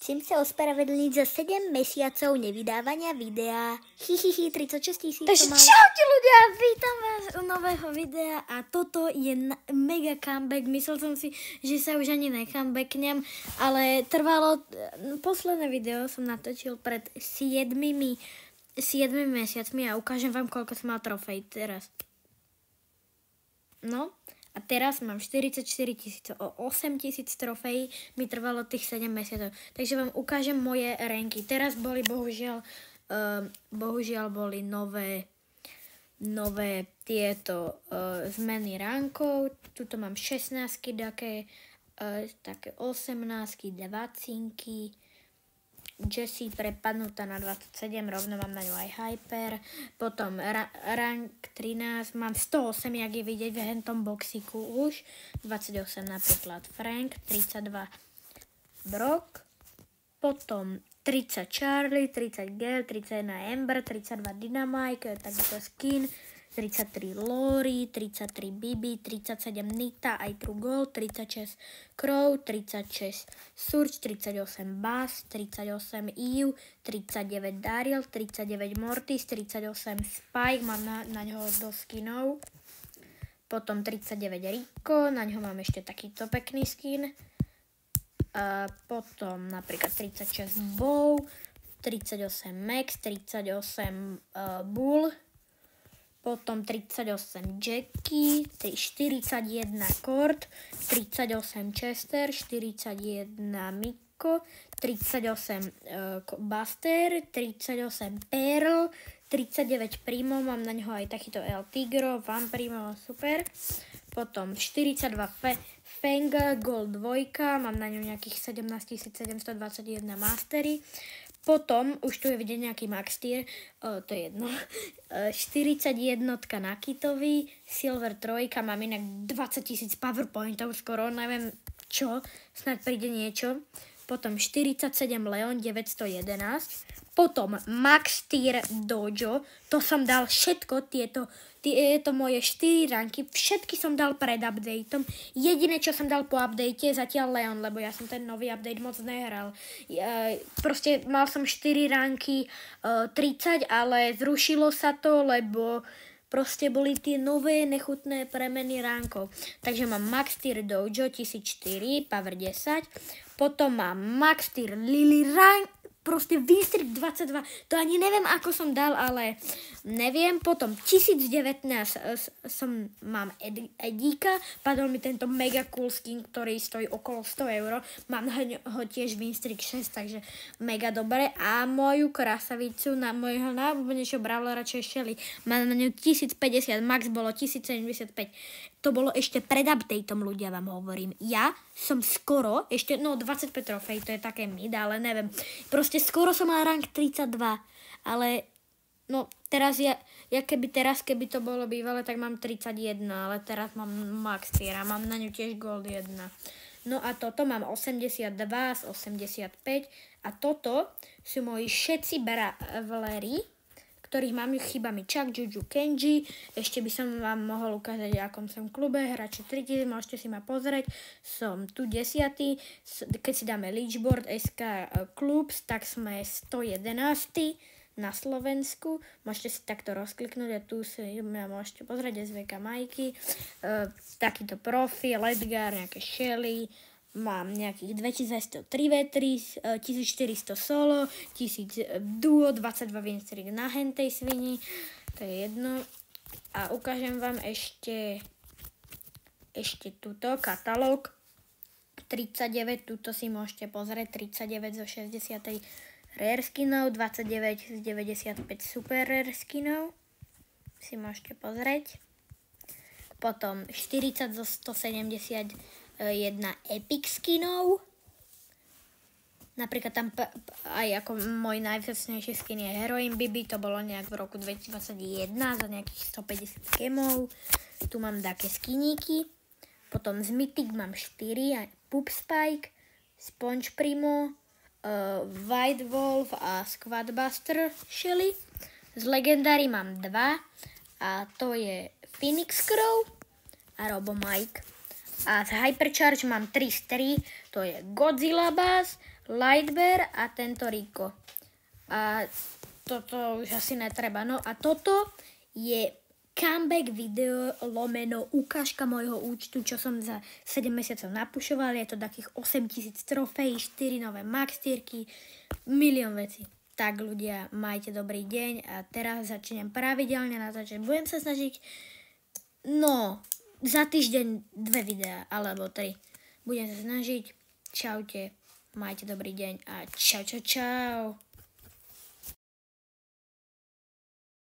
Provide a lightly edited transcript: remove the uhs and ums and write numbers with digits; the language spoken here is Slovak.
Musím sa ospravedlniť za 7 mesiacov nevydávania videa. 36 000 Takže to mám. čaute ľudia, vítam vás u nového videa a toto je mega comeback. Myslel som si, že sa už ani necomebacknem, ale trvalo, posledné video som natočil pred 7 mesiacmi a ukážem vám, koľko som mal trofej teraz. No, a teraz mám 44 000, o 8 000 trofejí mi trvalo tých 7 mesiacov. Takže vám ukážem moje ranky. Teraz boli bohužiaľ boli nové tieto zmeny rankov. Tuto mám 16 také 18, 20. Jessie prepadnutá na 27, rovno mám na ňu aj hyper. Potom rank 13, mám 108, jak je vidieť v hentom boxiku už. 28 napríklad Frank, 32 Brock, potom 30 Charlie, 30 Gale, 31 Amber, 32 Dynamite, takýto skin, 33 Lori, 33 Bibi, 37 Nita, aj True Gold, 36 Crow, 36 Surge, 38 Bass, 38 Eve, 39 Daryl, 39 Mortis, 38 Spike, mám na ňoho do skinov, potom 39 Rico, na ňo mám ešte takýto pekný skin, potom napríklad 36 Bow, 38 Max, 38 Bull, potom 38 Jackie, 41 Cord, 38 Chester, 41 Miko, 38 Buster, 38 Pearl, 39 Primo, mám na ňo aj takýto El Tigro, Van Primo, super. Potom 42 Fenga, Gold 2, mám na ňu nejakých 17 721 mastery. Potom, už tu je vidieť nejaký max tier, to je jedno, 41 na Kitovi, Silver 3, mám inak 20 000 powerpointov skoro, neviem čo, snad príde niečo. Potom 47 Leon 911, potom max tier Dojo, to som dal všetko, tieto moje 4 ranky, všetky som dal pred updateom. Jediné, čo som dal po update, je zatiaľ Leon, lebo ja som ten nový update moc nehral. Proste mal som 4 ranky 30, ale zrušilo sa to, lebo proste boli tie nové nechutné premeny ránkov. Takže mám max tier Dojo 1004, power 10, potom mám max tier Lily rank, proste Winstreak 22, to ani neviem, ako som dal, ale neviem. Potom 1019 mám Edíka, padol mi tento mega cool skin, ktorý stojí okolo 100 €, mám ho tiež Winstreak 6, takže mega dobre. A moju krasavicu, na mojho najobľúbenejšieho brawlera, čo je Shelly, mám na ňu 1050, max bolo 1075. To bolo ešte pred updateom, ľudia, vám hovorím. Ja som skoro, ešte, 25 trofej, to je také mid, ale neviem. Proste skoro som mal rank 32, ale teraz keby to bolo bývalé, tak mám 31, ale teraz mám max tier a mám na ňu tiež gold 1. No a toto mám 82 z 85 a toto sú moji všetci brawleri, ktorých mám, chýba mi Chuck, Juju, Kenji. Ešte by som vám mohol ukázať, akom som klube, hráči 3000, môžete si ma pozrieť. Som tu 10. Keď si dáme Leechboard SK Clubs, tak sme 111. na Slovensku. Môžete si takto rozkliknúť a tu si môžete pozrieť SVK Majky. Takýto profil, Edgar, nejaké Shelly. Mám nejakých 2200 3v3, 1400 solo, 1000 duo, 22 Winstreak na hentej svini, to je jedno. A ukážem vám ešte túto katalóg 39, túto si môžete pozrieť, 39 zo 60 rare skinov, 29 z 95 super rare skinov, si môžete pozrieť. Potom 40 zo 171 epic skinov. Napríklad tam aj ako môj najvzácnejší skin je Heroin Bibi, to bolo nejak v roku 2021 za nejakých 150 gemov. Tu mám také skiníky. Potom z Mythic mám 4, Pup Spike, Sponge Primo, White Wolf a Squad Buster Shelly. Z Legendary mám 2 a to je Phoenix Crow a Robo Mike. A z Hypercharge mám 3 z 3, to je Godzilla Bass, Lightbear a tento Rico. A toto už asi netreba. No a toto je comeback video lomeno ukážka môjho účtu, čo som za 7 mesiacov napušoval. Je to takých 8000 trofejí, 4 nové max tierky, milión vecí. Tak ľudia, majte dobrý deň a teraz začnem pravidelne natáčať. Budem sa snažiť, no, za týždeň 2 videá, alebo 3. Budem sa snažiť. Čaute, majte dobrý deň a čau, čau, čau.